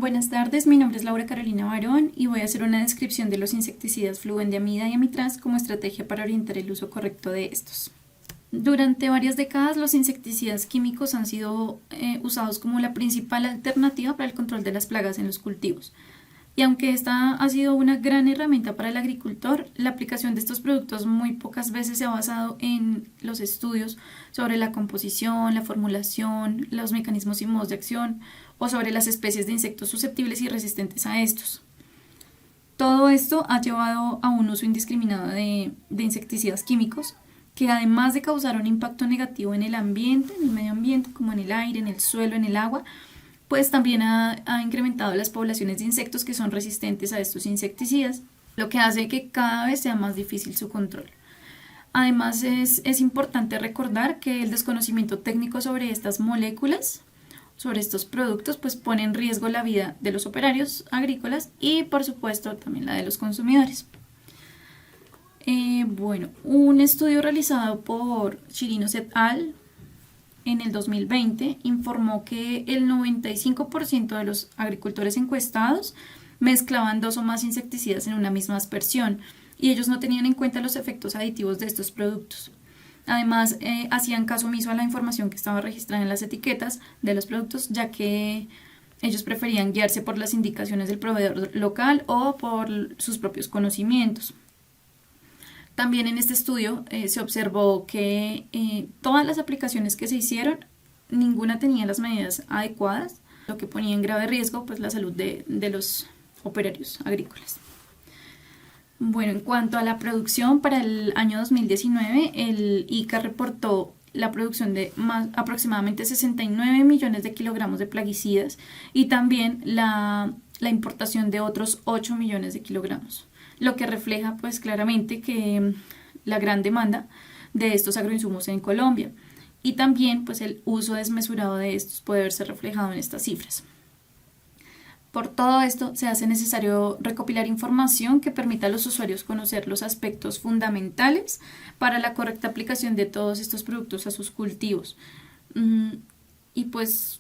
Buenas tardes, mi nombre es Laura Carolina Barón y voy a hacer una descripción de los insecticidas flubendiamida y amitraz como estrategia para orientar el uso correcto de estos. Durante varias décadas los insecticidas químicos han sido usados como la principal alternativa para el control de las plagas en los cultivos. Y aunque esta ha sido una gran herramienta para el agricultor, la aplicación de estos productos muy pocas veces se ha basado en los estudios sobre la composición, la formulación, los mecanismos y modos de acción o sobre las especies de insectos susceptibles y resistentes a estos. Todo esto ha llevado a un uso indiscriminado de insecticidas químicos que además de causar un impacto negativo en el ambiente, en el medio ambiente, como en el aire, en el suelo, en el agua, pues también ha incrementado las poblaciones de insectos que son resistentes a estos insecticidas, lo que hace que cada vez sea más difícil su control. Además es importante recordar que el desconocimiento técnico sobre estas moléculas, sobre estos productos, pues pone en riesgo la vida de los operarios agrícolas y por supuesto también la de los consumidores. Un estudio realizado por Chirinos et al. En el 2020 informó que el 95% de los agricultores encuestados mezclaban 2 o más insecticidas en una misma aspersión y ellos no tenían en cuenta los efectos aditivos de estos productos. Además, hacían caso omiso a la información que estaba registrada en las etiquetas de los productos, ya que ellos preferían guiarse por las indicaciones del proveedor local o por sus propios conocimientos. También en este estudio se observó que todas las aplicaciones que se hicieron, ninguna tenía las medidas adecuadas, lo que ponía en grave riesgo pues, la salud de los operarios agrícolas. Bueno, en cuanto a la producción, para el año 2019, el ICA reportó la producción de aproximadamente 69 millones de kilogramos de plaguicidas y también la importación de otros 8 millones de kilogramos. Lo que refleja pues claramente que la gran demanda de estos agroinsumos en Colombia y también pues el uso desmesurado de estos puede verse reflejado en estas cifras. Por todo esto se hace necesario recopilar información que permita a los usuarios conocer los aspectos fundamentales para la correcta aplicación de todos estos productos a sus cultivos. Y pues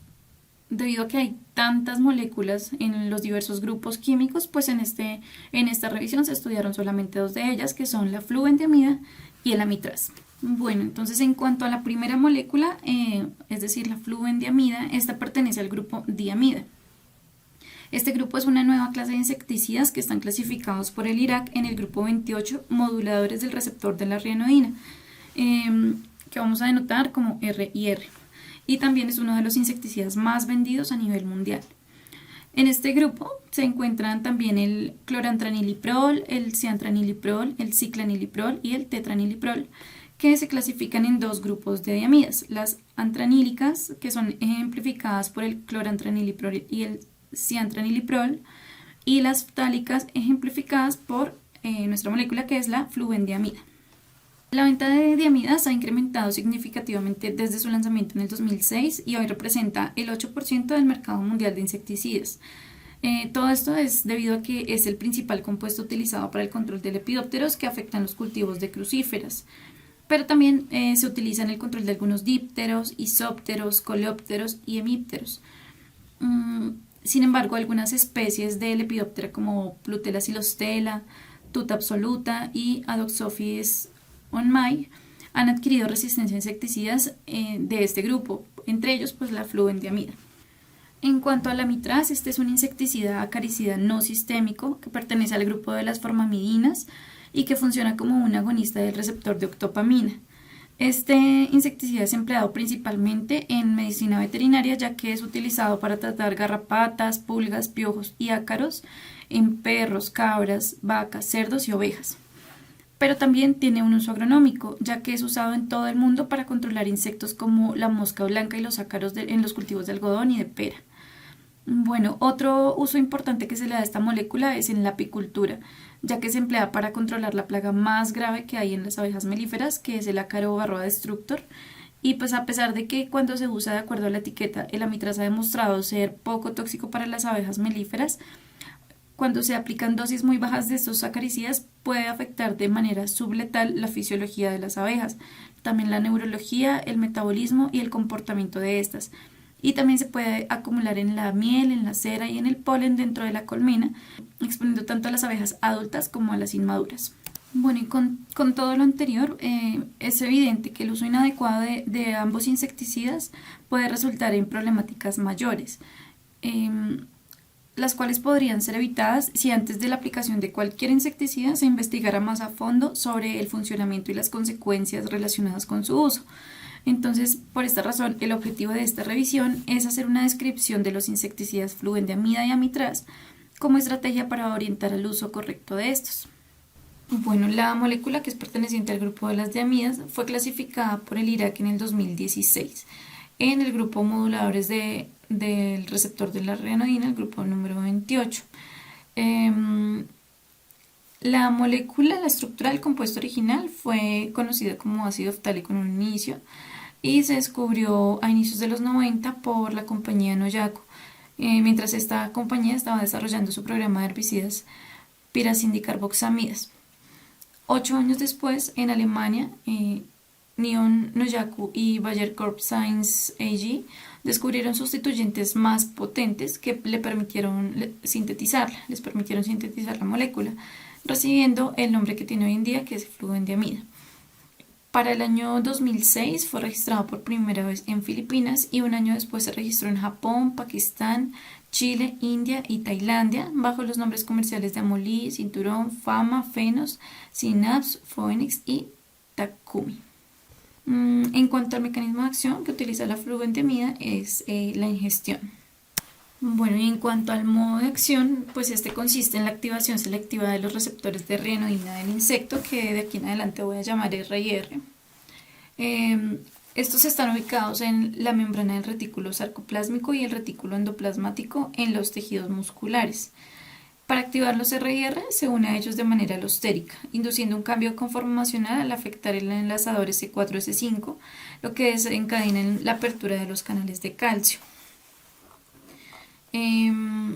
debido a que hay tantas moléculas en los diversos grupos químicos, pues en esta revisión se estudiaron solamente 2 de ellas, que son la flubendiamida y el amitraz. Bueno, entonces en cuanto a la primera molécula, es decir, la flubendiamida, esta pertenece al grupo diamida. Este grupo es una nueva clase de insecticidas que están clasificados por el IRAC en el grupo 28, moduladores del receptor de la rianodina, que vamos a denotar como RIR. Y también es uno de los insecticidas más vendidos a nivel mundial. En este grupo se encuentran también el clorantraniliprol, el ciantraniliprol, el ciclaniliprol y el tetraniliprol, que se clasifican en 2 grupos de diamidas, las antranílicas, que son ejemplificadas por el clorantraniliprol y el ciantraniliprol, y las ftálicas ejemplificadas por nuestra molécula que es la flubendiamida. La venta de diamidas ha incrementado significativamente desde su lanzamiento en el 2006 y hoy representa el 8% del mercado mundial de insecticidas. Todo esto es debido a que es el principal compuesto utilizado para el control de lepidópteros que afectan los cultivos de crucíferas, pero también se utiliza en el control de algunos dípteros, isópteros, coleópteros y hemípteros. Sin embargo, algunas especies de lepidóptera como Plutela silostela, Tuta absoluta y Adoxophis onmai han adquirido resistencia a insecticidas de este grupo, entre ellos pues la flubendiamida. En cuanto al amitraz, este es un insecticida acaricida no sistémico que pertenece al grupo de las formamidinas y que funciona como un agonista del receptor de octopamina. Este insecticida es empleado principalmente en medicina veterinaria, ya que es utilizado para tratar garrapatas, pulgas, piojos y ácaros en perros, cabras, vacas, cerdos y ovejas. Pero también tiene un uso agronómico, ya que es usado en todo el mundo para controlar insectos como la mosca blanca y los ácaros en los cultivos de algodón y de pera. Bueno, otro uso importante que se le da a esta molécula es en la apicultura, ya que se emplea para controlar la plaga más grave que hay en las abejas melíferas, que es el ácaro varroa destructor. Y pues a pesar de que cuando se usa de acuerdo a la etiqueta, el amitraz ha demostrado ser poco tóxico para las abejas melíferas, cuando se aplican dosis muy bajas de estos acaricidas puede afectar de manera subletal la fisiología de las abejas, también la neurología, el metabolismo y el comportamiento de estas. y también se puede acumular en la miel, en la cera y en el polen dentro de la colmena, exponiendo tanto a las abejas adultas como a las inmaduras. Bueno, y con todo lo anterior, es evidente que el uso inadecuado de ambos insecticidas puede resultar en problemáticas mayores, las cuales podrían ser evitadas si antes de la aplicación de cualquier insecticida se investigara más a fondo sobre el funcionamiento y las consecuencias relacionadas con su uso. Entonces, por esta razón, el objetivo de esta revisión es hacer una descripción de los insecticidas flubendiamida y amitraz como estrategia para orientar al uso correcto de estos. Bueno, la molécula, que es perteneciente al grupo de las diamidas, fue clasificada por el IRAC en el 2016 en el grupo moduladores del receptor de la ranodina, el grupo número 28. La molécula, la estructura del compuesto original fue conocida como ácido ftálico en un inicio y se descubrió a inicios de los 90 por la compañía Noyaco, mientras esta compañía estaba desarrollando su programa de herbicidas piracindicarboxamidas. 8 años después, en Alemania, Nion Noyaku y Bayer Corp Science AG descubrieron sustituyentes más potentes que les permitieron sintetizar la molécula, recibiendo el nombre que tiene hoy en día, que es flubendiamida. Para el año 2006 fue registrado por primera vez en Filipinas y un año después se registró en Japón, Pakistán, Chile, India y Tailandia bajo los nombres comerciales de Amolí, Cinturón, Fama, Fenos, Synapse, Phoenix y Takumi. En cuanto al mecanismo de acción que utiliza la flubendiamida es la ingestión. Bueno, y en cuanto al modo de acción, pues este consiste en la activación selectiva de los receptores de ranodina del insecto, que de aquí en adelante voy a llamar RIR. Estos están ubicados en la membrana del retículo sarcoplásmico y el retículo endoplasmático en los tejidos musculares. Para activar los RIR se une a ellos de manera alostérica, induciendo un cambio conformacional al afectar el enlazador S4-S5, lo que desencadena la apertura de los canales de calcio.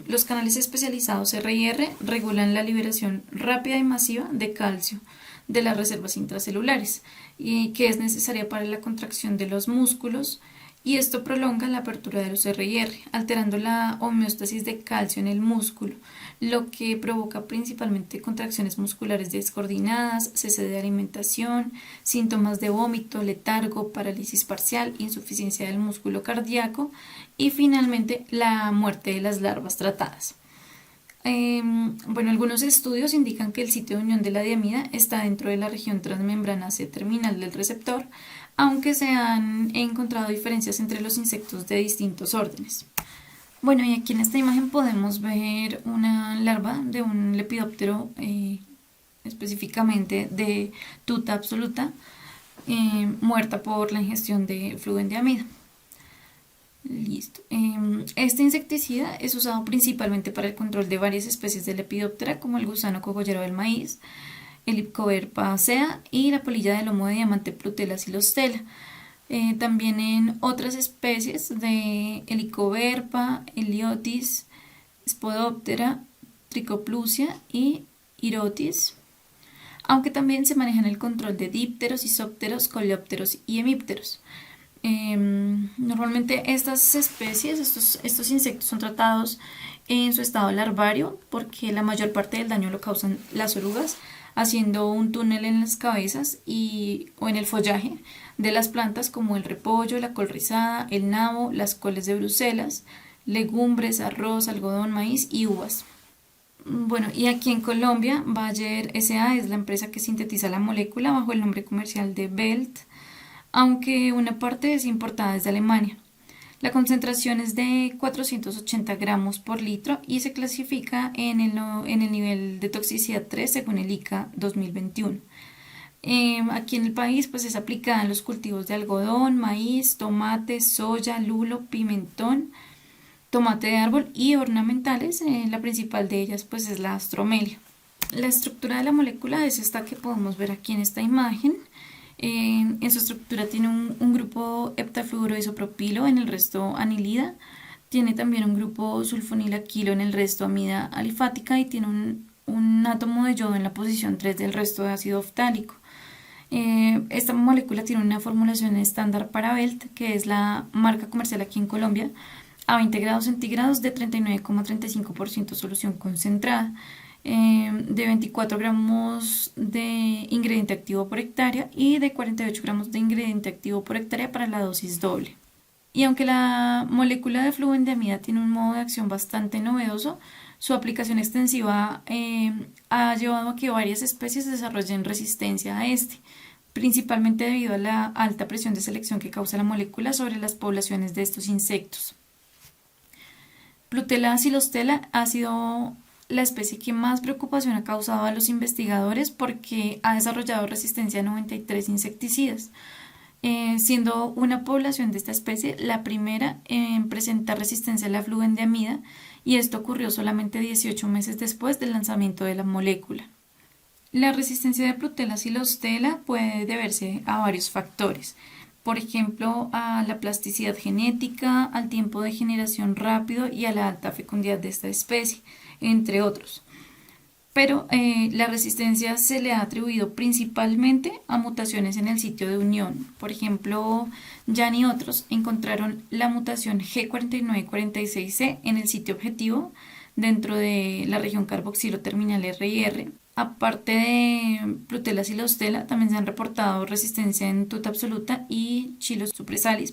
Los canales especializados RIR regulan la liberación rápida y masiva de calcio de las reservas intracelulares, y que es necesaria para la contracción de los músculos, y esto prolonga la apertura de los RIR, alterando la homeostasis de calcio en el músculo, lo que provoca principalmente contracciones musculares descoordinadas, cese de alimentación, síntomas de vómito, letargo, parálisis parcial, insuficiencia del músculo cardíaco y finalmente la muerte de las larvas tratadas. Bueno, algunos estudios indican que el sitio de unión de la diamida está dentro de la región transmembrana C-terminal del receptor, aunque se han encontrado diferencias entre los insectos de distintos órdenes. Bueno, y aquí en esta imagen podemos ver una larva de un lepidóptero, específicamente de Tuta absoluta, muerta por la ingestión de flubendiamida. Listo. Este insecticida es usado principalmente para el control de varias especies de lepidóptera, como el gusano cogollero del maíz, el Lycoverpa acea y la polilla de lomo de diamante Prutella silostela. También en otras especies de Helicoverpa, Heliotis, Spodoptera, Trichoplusia y Irotis, aunque también se maneja en el control de dípteros, isópteros, coleópteros y hemípteros. Normalmente estas especies, estos insectos son tratados en su estado larvario porque la mayor parte del daño lo causan las orugas, haciendo un túnel en las cabezas o en el follaje de las plantas como el repollo, la col rizada, el nabo, las coles de Bruselas, legumbres, arroz, algodón, maíz y uvas. Bueno, y aquí en Colombia, Bayer S.A. es la empresa que sintetiza la molécula bajo el nombre comercial de Belt, aunque una parte es importada desde Alemania. La concentración es de 480 gramos por litro y se clasifica en el nivel de toxicidad 3 según el ICA 2021. Aquí en el país pues es aplicada en los cultivos de algodón, maíz, tomate, soya, lulo, pimentón, tomate de árbol y ornamentales. La principal de ellas pues es la astromelia. La estructura de la molécula es esta que podemos ver aquí en esta imagen. En su estructura tiene un grupo heptafluoroisopropilo, en el resto anilida. Tiene también un grupo sulfonilaquilo, en el resto amida alifática, y tiene un átomo de yodo en la posición 3 del resto de ácido ftálico. Esta molécula tiene una formulación estándar para Belt, que es la marca comercial aquí en Colombia, a 20 grados centígrados de 39,35% solución concentrada, de 24 gramos de ingrediente activo por hectárea y de 48 gramos de ingrediente activo por hectárea para la dosis doble. Y aunque la molécula de flubendiamida tiene un modo de acción bastante novedoso, su aplicación extensiva ha llevado a que varias especies desarrollen resistencia a este, principalmente debido a la alta presión de selección que causa la molécula sobre las poblaciones de estos insectos. Plutella silostela ha sido la especie que más preocupación ha causado a los investigadores porque ha desarrollado resistencia a 93 insecticidas, siendo una población de esta especie la primera en presentar resistencia a la flubendiamida, y esto ocurrió solamente 18 meses después del lanzamiento de la molécula. La resistencia de Plutella silostela puede deberse a varios factores, por ejemplo, a la plasticidad genética, al tiempo de generación rápido y a la alta fecundidad de esta especie, entre otros. Pero la resistencia se le ha atribuido principalmente a mutaciones en el sitio de unión. Por ejemplo, Yan y otros encontraron la mutación G4946C en el sitio objetivo dentro de la región carboxilo terminal R&R. Aparte de Plutella silostela, también se han reportado resistencia en tuta absoluta y Chilos supressalis,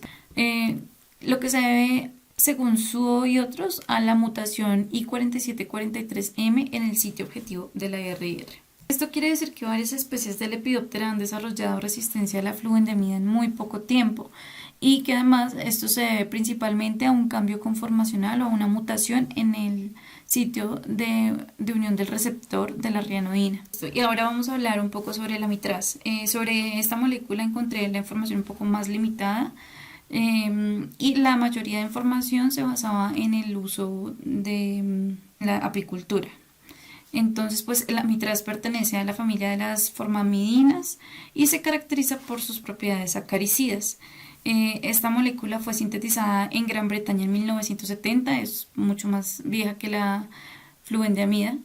lo que se debe, según Suo y otros, a la mutación I4743M en el sitio objetivo de la R&R. Esto quiere decir que varias especies de Lepidoptera han desarrollado resistencia a la flubendiamida en muy poco tiempo, y que además esto se debe principalmente a un cambio conformacional o a una mutación en el sitio de unión del receptor de la rianodina. Y ahora vamos a hablar un poco sobre la mitraz. Sobre esta molécula encontré la información un poco más limitada, y la mayoría de información se basaba en el uso de la apicultura. Entonces, pues la mitraz pertenece a la familia de las formamidinas y se caracteriza por sus propiedades acaricidas. Esta molécula fue sintetizada en Gran Bretaña en 1970, es mucho más vieja que la flubendiamida,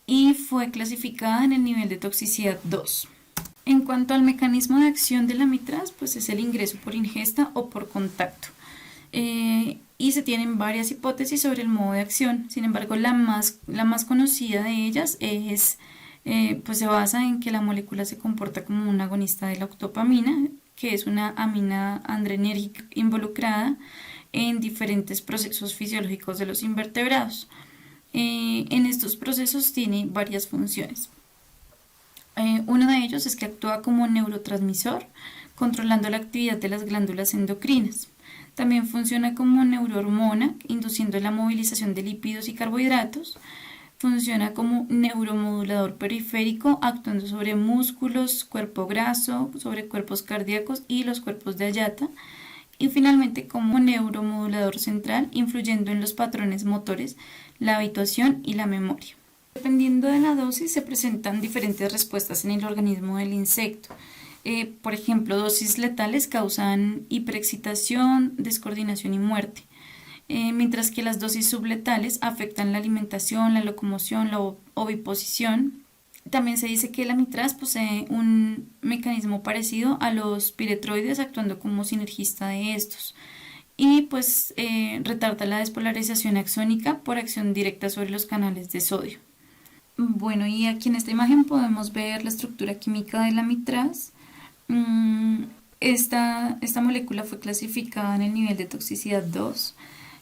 y fue clasificada en el nivel de toxicidad 2. En cuanto al mecanismo de acción de la mitraz, pues es el ingreso por ingesta o por contacto. Y se tienen varias hipótesis sobre el modo de acción. Sin embargo, la más conocida de ellas es, pues se basa en que la molécula se comporta como un agonista de la octopamina, que es una amina adrenérgica involucrada en diferentes procesos fisiológicos de los invertebrados. En estos procesos tiene varias funciones. Uno de ellos es que actúa como neurotransmisor, controlando la actividad de las glándulas endocrinas. También funciona como neurohormona, induciendo la movilización de lípidos y carbohidratos. Funciona como neuromodulador periférico, actuando sobre músculos, cuerpo graso, sobre cuerpos cardíacos y los cuerpos de Ayata. Y finalmente como neuromodulador central, influyendo en los patrones motores, la habituación y la memoria. Dependiendo de la dosis, se presentan diferentes respuestas en el organismo del insecto. Por ejemplo, dosis letales causan hiperexcitación, descoordinación y muerte. Mientras que las dosis subletales afectan la alimentación, la locomoción, la oviposición. También se dice que la mitraz posee un mecanismo parecido a los piretroides, actuando como sinergista de estos, y pues retarda la despolarización axónica por acción directa sobre los canales de sodio. Bueno, y aquí en esta imagen podemos ver la estructura química de la mitraz. Esta molécula fue clasificada en el nivel de toxicidad 2.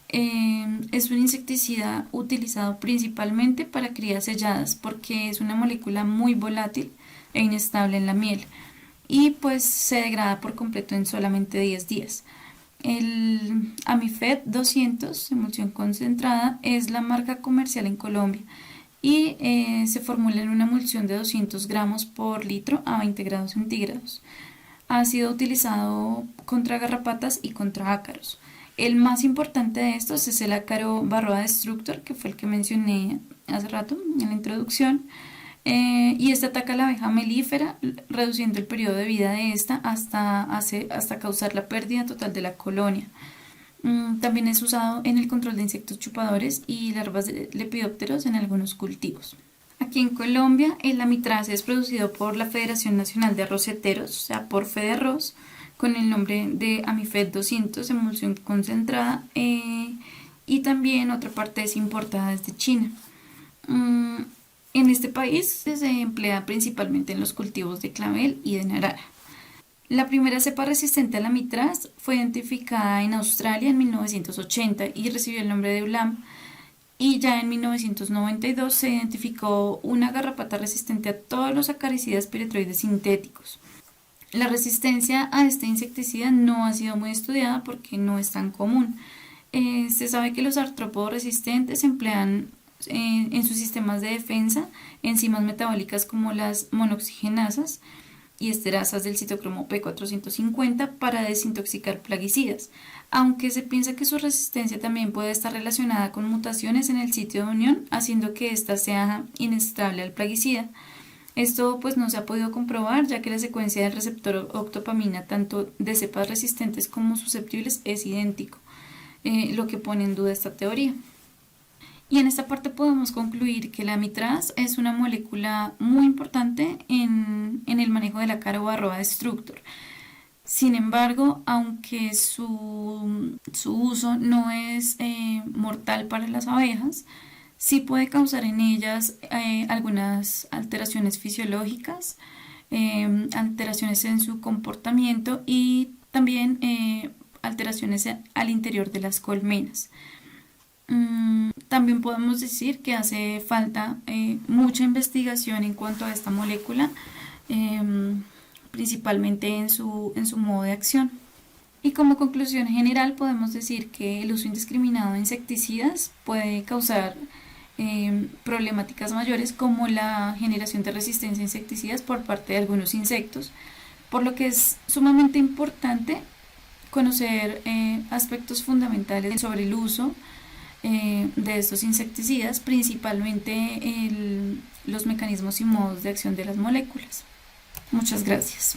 Es un insecticida utilizado principalmente para crías selladas porque es una molécula muy volátil e inestable en la miel, y pues se degrada por completo en solamente 10 días. El Amifed 200, emulsión concentrada, es la marca comercial en Colombia y se formula en una emulsión de 200 gramos por litro a 20 grados centígrados. Ha sido utilizado contra garrapatas y contra ácaros. El más importante de estos es el ácaro Varroa destructor, que fue el que mencioné hace rato en la introducción, y este ataca a la abeja melífera, reduciendo el periodo de vida de esta hasta causar la pérdida total de la colonia. También es usado en el control de insectos chupadores y larvas de lepidópteros en algunos cultivos. Aquí Aquí en Colombia, el amitraz es producido por la Federación Nacional de Arroceteros, o sea, por Federros, con el nombre de Amifed 200, emulsión concentrada, y también otra parte es importada desde China. En este país se emplea principalmente en los cultivos de clavel y de naranja. La primera cepa resistente al amitraz fue identificada en Australia en 1980 y recibió el nombre de Ulam. Y ya en 1992 se identificó una garrapata resistente a todos los acaricidas piretroides sintéticos. La resistencia a este insecticida no ha sido muy estudiada porque no es tan común. Se sabe que los artrópodos resistentes emplean en sus sistemas de defensa enzimas metabólicas como las monoxigenasas y esterasas del citocromo P450 para desintoxicar plaguicidas, aunque se piensa que su resistencia también puede estar relacionada con mutaciones en el sitio de unión, haciendo que ésta sea inestable al plaguicida. Esto pues no se ha podido comprobar, ya que la secuencia del receptor octopamina tanto de cepas resistentes como susceptibles es idéntico, lo que pone en duda esta teoría. Y en esta parte podemos concluir que la amitraz es una molécula muy importante en el manejo de la ácaro varroa destructor. Sin embargo, aunque su uso no es mortal para las abejas, sí puede causar en ellas algunas alteraciones fisiológicas, alteraciones en su comportamiento y también alteraciones al interior de las colmenas. También podemos decir que hace falta mucha investigación en cuanto a esta molécula, principalmente en su modo de acción. Y como conclusión general podemos decir que el uso indiscriminado de insecticidas puede causar problemáticas mayores como la generación de resistencia a insecticidas por parte de algunos insectos, por lo que es sumamente importante conocer aspectos fundamentales sobre el uso de estos insecticidas, principalmente los mecanismos y modos de acción de las moléculas. Muchas gracias.